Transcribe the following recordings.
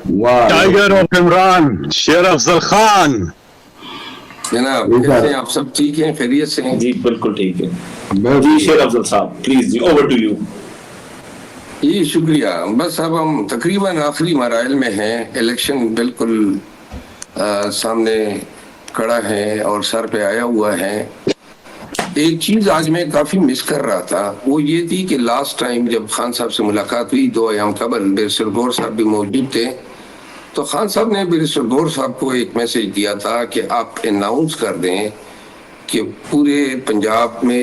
Tiger of Imran, شیر افضل خان. جناب کیسے ہیں آپ؟ سب ٹھیک ہیں؟ خیریت سے ہیں؟ جی بالکل ٹھیک ہے جی. شیر افضل صاحب پلیز جی، اوور ٹو یو. جی شکریہ. بس اب ہم تقریباً آخری مراحل میں ہیں. الیکشن بالکل سامنے کھڑا ہے اور سر پہ آیا ہوا ہے. ایک چیز آج میں کافی مس کر رہا تھا، وہ یہ تھی کہ لاسٹ ٹائم جب خان صاحب سے ملاقات ہوئی 2 ایام قبل، بیرسٹر گور صاحب بھی موجود تھے، تو خان صاحب نے بیرسٹر گور صاحب کو ایک میسج دیا تھا کہ آپ اناؤنس کر دیں کہ پورے پنجاب میں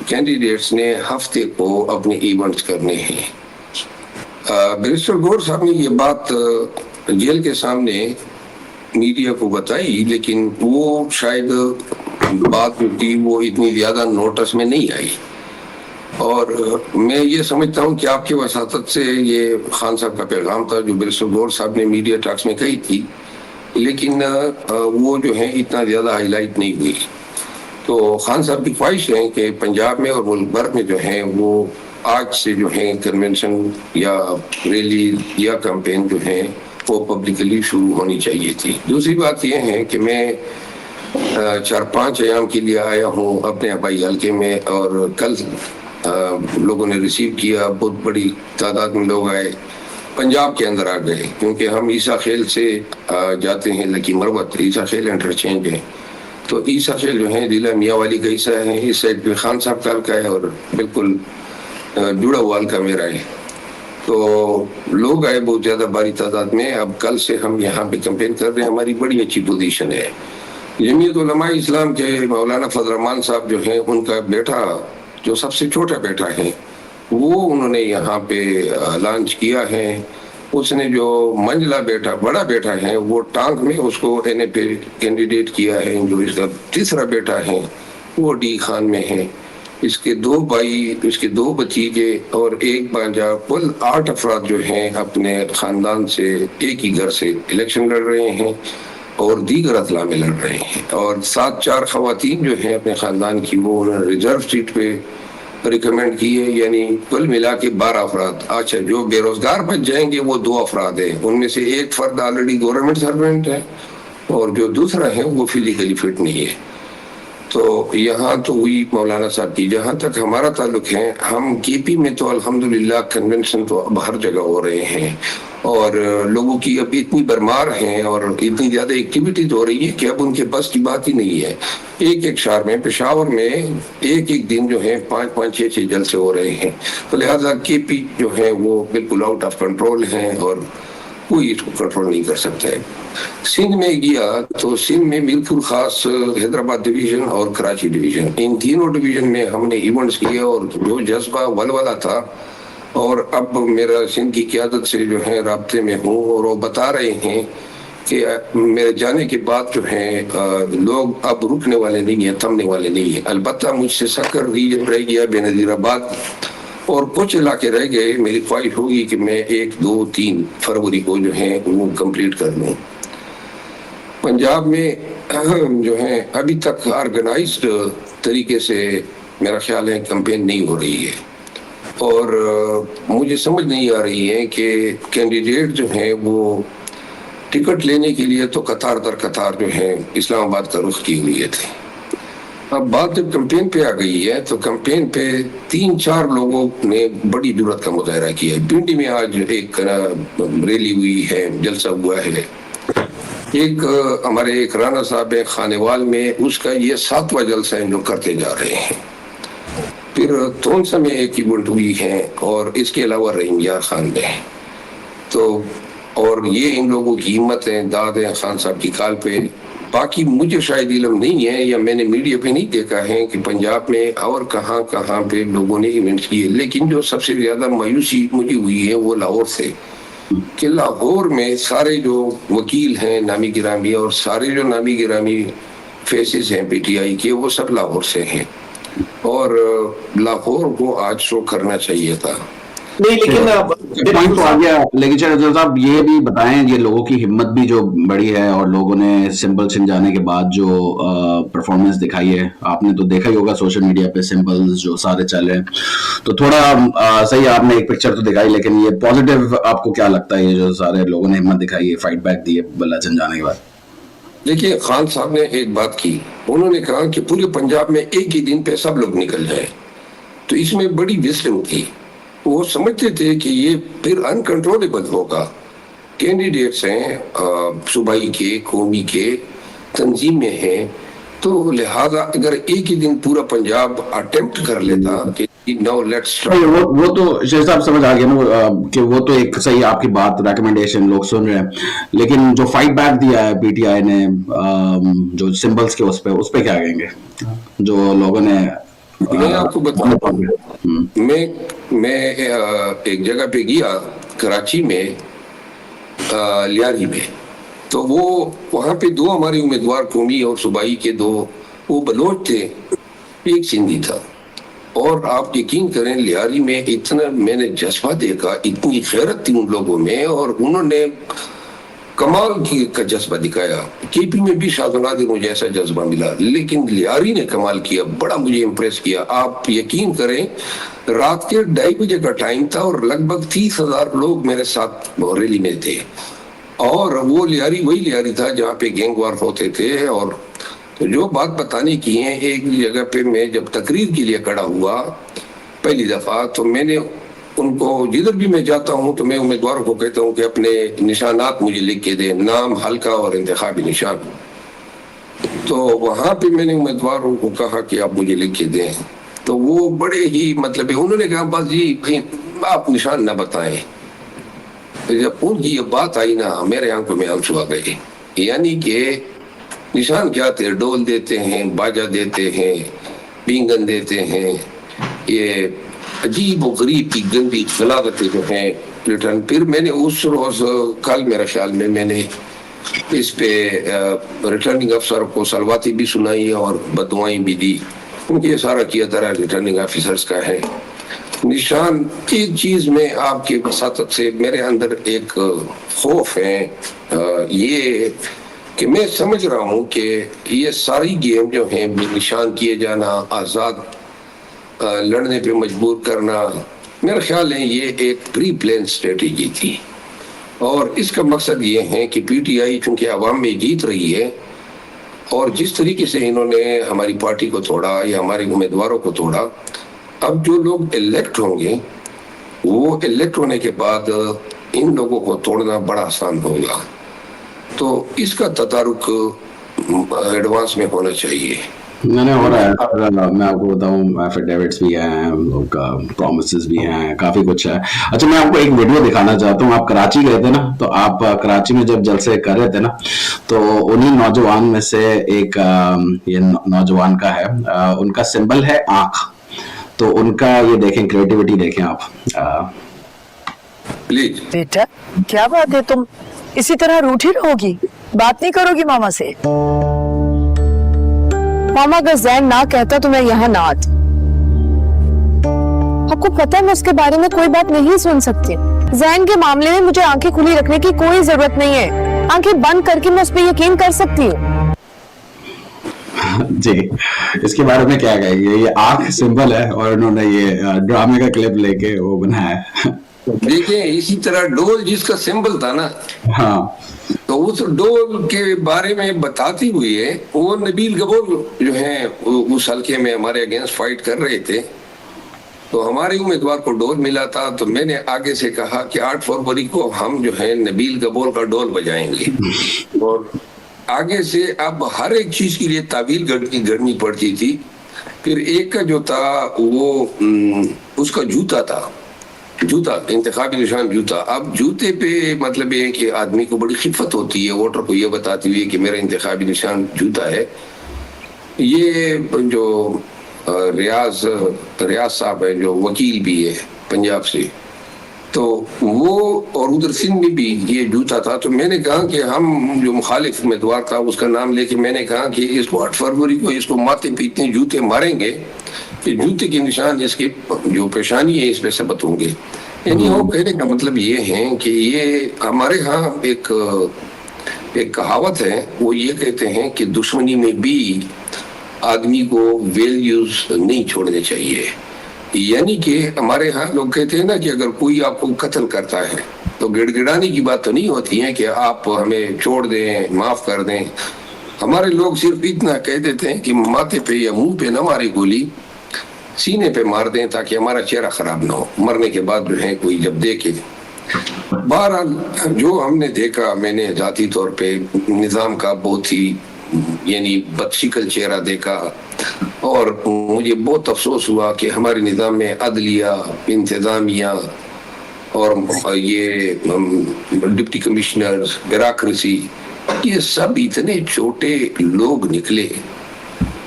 کینڈیڈیٹس نے ہفتے کو اپنے ایونٹس کرنے ہیں. بیرسٹر گور صاحب نے یہ بات جیل کے سامنے میڈیا کو بتائی، لیکن وہ شاید بات جو تھی وہ اتنی زیادہ نوٹس میں نہیں آئی. اور میں یہ سمجھتا ہوں کہ آپ کی وساطت سے یہ خان صاحب کا پیغام تھا جو بیرسٹر گور صاحب نے میڈیا ٹاکس میں کہی تھی، لیکن وہ جو ہے اتنا زیادہ ہائی لائٹ نہیں ہوئی. تو خان صاحب کی خواہش ہے کہ پنجاب میں اور ملک بھر میں جو ہے وہ آج سے جو ہے کنونشن یا ریلی یا کیمپین جو ہے وہ پبلکلی شروع ہونی چاہیے تھی. دوسری بات یہ ہے کہ میں 4-5 ایام کے لیے آیا ہوں اپنے آبائی حلقے میں، اور کل لوگوں نے ریسیو کیا، بہت بڑی تعداد میں لوگ آئے، پنجاب کے اندر آ گئے، کیونکہ ہم عیسیٰ خیل سے جاتے ہیں لکی مروت، عیسیٰ خیل انٹرچینج ہے. تو عیسیٰ خیل جو ہے ضلع میاں والی کا حصہ ہے، اس سائڈ پہ خان صاحب کا حلقہ ہے اور بالکل جڑا ہوا حلقہ میرا ہے. تو لوگ آئے بہت زیادہ باری تعداد میں. اب کل سے ہم یہاں پہ کیمپین کر رہے ہیں. ہماری بڑی اچھی پوزیشن ہے. جمعیت علماء اسلام کے مولانا فضل الرحمان صاحب جو ہیں، ان کا بیٹا جو سب سے چھوٹا بیٹا ہے، وہ انہوں نے یہاں پہ لانچ کیا ہے. اس نے جو منجلا بیٹا بڑا بیٹا ہے وہ ٹانک میں اس کو این اے پہ کینڈیڈیٹ کیا ہے. جو اس کا تیسرا بیٹا ہے وہ ڈی خان میں ہے. اس کے 2 بھائی، اس کے 2 بھتیجے اور 1 بھانجا، کل 8 افراد جو ہیں اپنے خاندان سے ایک ہی گھر سے الیکشن لڑ رہے ہیں اور دیگر اضلاع میں لڑ رہے ہیں. اور 4 خواتین جو ہیں اپنے خاندان کی، وہ انہوں نے ریزرو سیٹ پہ ریکمینڈ کی ہے. یعنی کل ملا کے 12 افراد. اچھا، جو بے روزگار بچ جائیں گے وہ 2 افراد ہیں. ان میں سے ایک فرد آلریڈی گورنمنٹ سروینٹ ہے اور جو دوسرا ہے وہ فزیکلی فٹ نہیں ہے. تو یہاں تو ہوئی مولانا صاحب کی. جہاں تک ہمارا تعلق ہے، ہم کے پی میں تو الحمدللہ کنونشن تو اب ہر جگہ ہو رہے ہیں اور لوگوں کی اب اتنی برمار ہیں اور اتنی زیادہ ایکٹیویٹیز ہو رہی ہے کہ اب ان کے بس کی بات ہی نہیں ہے. ایک شہر میں، پشاور میں ایک دن جو ہے 5-5 6 جلسے ہو رہے ہیں. تو لہٰذا کے پی جو ہے وہ بالکل آؤٹ آف کنٹرول ہیں اور کوئی اس کو کنٹرول نہیں کر سکتا ہے. سندھ میں گیا تو سندھ میں بالکل خاص حیدرآباد ڈویژن اور کراچی ڈویژن، ان تینوں ڈویژن میں ہم نے ایونٹس کیے اور جو جذبہ ولولہ تھا. اور اب میرا سندھ کی قیادت سے جو ہے رابطے میں ہوں اور وہ بتا رہے ہیں کہ میرے جانے کے بعد جو ہے لوگ اب رکنے والے نہیں ہیں، تھمنے والے نہیں ہیں. البتہ مجھ سے سکر ریجن رہ گیا، بے نظیر آباد اور کچھ علاقے رہ گئے. میری خواہش ہوگی کہ میں 1 2 3 فروری کو جو ہے وہ کمپلیٹ کر لوں. پنجاب میں جو ہے ابھی تک آرگنائزڈ طریقے سے میرا خیال ہے کیمپین نہیں ہو رہی ہے اور مجھے سمجھ نہیں آ رہی ہے کہ کینڈیڈیٹ جو ہیں وہ ٹکٹ لینے کے لیے تو قطار در قطار جو ہے اسلام آباد کا رخ کی ہوئی تھے. اب بات جب کیمپین پہ آ گئی ہے تو کیمپین پہ 3-4 لوگوں نے بڑی جرات کا مظاہرہ کیا ہے. پنڈی میں آج ایک ریلی ہوئی ہے، جلسہ ہوا ہے. ایک ہمارے ایک رانا صاحب ہے خانیوال میں، اس کا یہ 7واں جلسہ ہے جو کرتے جا رہے ہیں. پھر تونسا میں ایک ایونٹ ہوئی ہے اور اس کے علاوہ رحیم یار خان میں. تو اور یہ ان لوگوں کی ہمت ہے، داد ہے خان صاحب کی کال پہ. باقی مجھے شاید علم نہیں ہے یا میں نے میڈیا پہ نہیں دیکھا ہے کہ پنجاب میں اور کہاں کہاں پہ لوگوں نے ایونٹس کیے. لیکن جو سب سے زیادہ مایوسی مجھے ہوئی ہے وہ لاہور سے، کہ لاہور میں سارے جو وکیل ہیں نامی گرامی اور سارے جو نامی گرامی فیسز ہیں پی ٹی آئی کے، وہ سب لاہور سے ہیں اور لاہور کو آج شو کرنا چاہیے تھا. نہیں لیکن پوائنٹ تو آ گیا، لیکن شیخ افضل صاحب یہ بھی بتائیں، یہ لوگوں کی ہمت بھی جو بڑی ہے اور لوگوں نے سمبل چھن جانے کے بعد جو پرفارمنس دکھائی ہے، آپ نے تو دیکھا ہی ہوگا سوشل میڈیا پہ سمبلز جو سارے چل رہے ہیں، تو تھوڑا صحیح آپ نے ایک پکچر تو دکھائی، لیکن یہ پازیٹیو آپ کو کیا لگتا ہے یہ جو سارے لوگوں نے ہمت دکھائی ہے، فائٹ بیک دی ہے بلہ چھن جانے کے بعد؟ دیکھیے خان صاحب نے ایک بات کی، انہوں نے کہا کہ پورے پنجاب میں ایک ہی دن پہ سب لوگ نکل جائیں، تو اس میں بڑی وزڈم تھی. وہ سمجھتے تھے کہ یہ پھر انکنٹرولبل ہوگا. کینڈیڈیٹس ہیں صوبائی کے، قومی کے، تنظیمیں ہیں، تو لہذا اگر ایک ہی دن پورا پنجاب اٹیمپٹ کر لیتا کہ نو لیٹس وہ تو شیخ صاحب سمجھ آ گیا نا کہ وہ تو ایک صحیح آپ کی بات ریکمنڈیشن لوگ سن رہے ہیں، لیکن جو فائٹ بیک دیا ہے پی ٹی آئی نے جو سمبلز کے اس پہ کیا کہیں گے جو لوگوں نے؟ میں آپ کو بتاؤں، میں ایک جگہ پہ گیا کراچی میں، لیاری میں، تو وہ وہاں پہ دو ہمارے امیدوار قومی اور صوبائی کے دو، وہ بلوچ تھے، ایک سندھی تھا. اور آپ یقین کریں لیاری میں اتنا میں نے جذبہ دیکھا، اتنی غیرت تھی ان لوگوں میں، اور انہوں نے کمال کا جذبہ دکھایا. کے پی میں بھی شاہ نادر مجھے ایسا جذبہ ملا، لیکن لیاری نے کمال کیا، بڑا مجھے امپریس کیا. آپ یقین کریں رات کے 2:30 بجے کا ٹائم تھا اور لگ بھگ 30,000 لوگ میرے ساتھ ریلی میں تھے، اور وہ لیاری وہی لیاری تھا جہاں پہ گینگ وار ہوتے تھے. اور تو جو بات بتانے کی ہے، ایک جگہ پہ میں جب تقریر کے لیے کھڑا ہوا پہلی دفعہ، تو میں نے ان کو، جدھر بھی میں جاتا ہوں تو میں امیدواروں کو کہتا ہوں کہ اپنے نشانات مجھے لکھ کے دیں، نام، حلقہ اور انتخابی نشان. تو وہاں پہ میں نے امیدواروں کو کہا کہ آپ مجھے لکھ کے دیں، تو وہ بڑے ہی مطلب انہوں نے کہا بس جی آپ نشان نہ بتائیں. جب ان کی یہ بات آئی نا، میرے آنکھوں میں آنسو آ گئے. یعنی کہ نشان کیا تھے؟ ڈول دیتے ہیں، باجا دیتے ہیں، بینگن دیتے ہیں، یہ عجیب و غریب کی گندی خلاقتیں جو ہیں ریٹرن. پھر میں نے اس روز، کل میرا خیال میں نے اس پہ ریٹرننگ افسر کو سلواتی بھی سنائی اور بددعائیں بھی دی، کیونکہ یہ سارا کیا طرح ریٹرننگ آفیسرز کا ہے. نشان ایک چیز میں آپ کی وساطت سے میرے اندر ایک خوف ہے، یہ کہ میں سمجھ رہا ہوں کہ یہ ساری گیم جو ہیں نشان کیے جانا، آزاد لڑنے پہ مجبور کرنا، میرا خیال ہے یہ ایک پری پلان اسٹریٹجی تھی. اور اس کا مقصد یہ ہے کہ پی ٹی آئی چونکہ عوام میں جیت رہی ہے، اور جس طریقے سے انہوں نے ہماری پارٹی کو توڑا یا ہمارے امیدواروں کو توڑا، اب جو لوگ الیکٹ ہوں گے وہ الیکٹ ہونے کے بعد ان لوگوں کو توڑنا بڑا آسان ہوگا. تو اس کا تدارک ایڈوانس میں ہونا چاہیے. میں نے ہو رہا ہے، میں آپ کو بتاؤں ایفیڈیوٹس بھی ہیں، پرومسز بھی ہیں، کافی کچھ ہے. اچھا میں آپ کو ایک ویڈیو دکھانا چاہتا ہوں. آپ کراچی گئے تھے نا، تو آپ کراچی میں جب جلسے کر رہے تھے نا، تو انہی نوجوان میں سے ایک یہ نوجوان کا ہے، ان کا سمبل ہے آنکھ. تو ان کا یہ دیکھیں، کریٹیوٹی دیکھیں آپ پلیز. بیٹا کیا بات ہے، تم اسی طرح روٹھی رہو گی، بات نہیں کرو گی ماما سے؟ ماما اگر زین نہ کہتا تو میں یہاں نہ آتی. آپ کو پتا ہے میں اس کے بارے میں کوئی بات نہیں سن سکتی. زین کے معاملے میں مجھے آنکھیں کھلی رکھنے کی کوئی ضرورت نہیں ہے. آنکھیں بند کر کے میں اس پہ یقین کر سکتی ہوں. جی اس کے بارے میں کیا کہیں گے؟ یہ آنکھ سمبل ہے اور انہوں نے یہ ڈرامے کا کلپ لے کے وہ بنایا ہے. دیکھیں اسی طرح ڈول جس کا سمبل تھا نا، ہاں، تو اس ڈول کے بارے میں بتاتی ہوئی ہے، وہ نبیل گبور جو ہیں اس حلقے میں ہمارے اگینسٹ فائٹ کر رہے تھے، تو ہمارے امیدوار کو ڈول ملا تھا. تو میں نے آگے سے کہا کہ 8 فروری کو ہم جو ہے نبیل گبور کا ڈول بجائیں گے. اور آگے سے اب ہر ایک چیز کے لیے تعویل گڑنی پڑتی تھی. پھر ایک کا جو تھا وہ اس کا جوتا تھا، جوتا انتخابی نشان جوتا. اب جوتے پہ مطلب یہ کہ آدمی کو بڑی خفت ہوتی ہے ووٹر کو یہ بتاتی ہوئی کہ میرا انتخابی نشان جوتا ہے. یہ جو ریاض صاحب ہے جو وکیل بھی ہے پنجاب سے، تو وہ اور ادھر سندھ میں بھی یہ جوتا تھا. تو میں نے کہا کہ ہم جو مخالف امیدوار تھا اس کا نام لے کے میں نے کہا کہ اس کو 8 فروری کو اس کو ماتھے پہ اتنے جوتے ماریں گے کہ جوتے کے نشان اس کے جو پیشانی ہے اس پہ ثبت ہوں گے. یعنی وہ کہنے کا مطلب یہ ہے کہ یہ ہمارے ہاں ایک کہاوت ہے، وہ یہ کہتے ہیں کہ دشمنی میں بھی آدمی کو ویلیوز نہیں چھوڑنے چاہیے. یعنی کہ ہمارے ہاں لوگ کہتے ہیں نا کہ اگر کوئی آپ کو قتل کرتا ہے تو گڑ گڑانے کی بات تو نہیں ہوتی ہے کہ آپ ہمیں چھوڑ دیں، معاف کر دیں. ہمارے لوگ صرف اتنا کہہ دیتے ہیں کہ ماتھے پہ یا منہ پہ نہ مارے گولی، سینے پہ مار دیں تاکہ ہمارا چہرہ خراب نہ ہو مرنے کے بعد جو ہے کوئی جب دیکھے. بہرحال جو ہم نے دیکھا، میں نے ذاتی طور پہ نظام کا بہت ہی یعنی بدشکل چہرہ دیکھا، اور مجھے بہت افسوس ہوا کہ ہمارے نظام میں عدلیہ، انتظامیہ اور یہ ڈپٹی کمشنر، بیوروکریسی، یہ سب اتنے چھوٹے لوگ نکلے،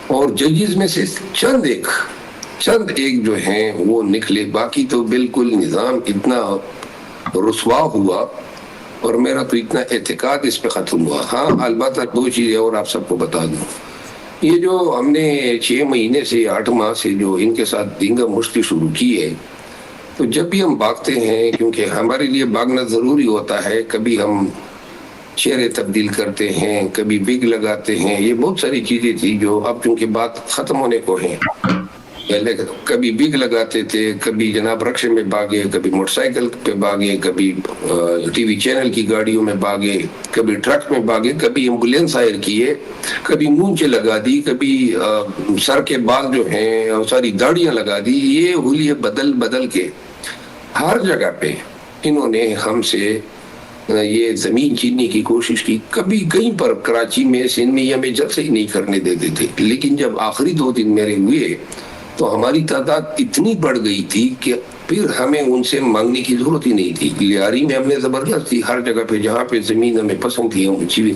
اور ججز میں سے چند ایک جو ہیں وہ نکلے، باقی تو بالکل نظام اتنا رسوا ہوا، اور میرا تو اتنا اعتقاد اس پہ ختم ہوا. ہاں البتہ دو چیزیں اور آپ سب کو بتا دوں. یہ جو ہم نے 6 مہینے سے 8 ماہ سے جو ان کے ساتھ دینگا مشتی شروع کی ہے، تو جب بھی ہم بھاگتے ہیں، کیونکہ ہمارے لیے بھاگنا ضروری ہوتا ہے، کبھی ہم چہرے تبدیل کرتے ہیں، کبھی بگ لگاتے ہیں، یہ بہت ساری چیزیں تھی جو اب چونکہ بات ختم ہونے کو ہیں. پہلے کبھی بگ لگاتے تھے، کبھی جناب رکشے میں بھاگے، کبھی موٹر سائیکل پہ بھاگے، کبھی ٹی وی چینل کی گاڑیوں میں بھاگے، کبھی ٹرک میں بھاگے، کبھی ایمبولینس ہائر کیے، کبھی مونچے لگا دی، کبھی سر کے بال جو ہیں ساری داڑیاں لگا دی. یہ ہولیے بدل کے ہر جگہ پہ انہوں نے ہم سے یہ زمین چھیننے کی کوشش کی. کبھی کہیں پر کراچی میں، سندھ میں، ہمیں جلسے ہی نہیں کرنے دیتے تھے، لیکن جب آخری 2 دن میرے ہوئے تو ہماری تعداد اتنی بڑھ گئی تھی کہ پھر ہمیں ان سے مانگنے کی ضرورت ہی نہیں تھی. لیاری میں ہم نے زبردستی ہر جگہ پہ جہاں پہ زمین ہمیں پسند تھی ہم اچھی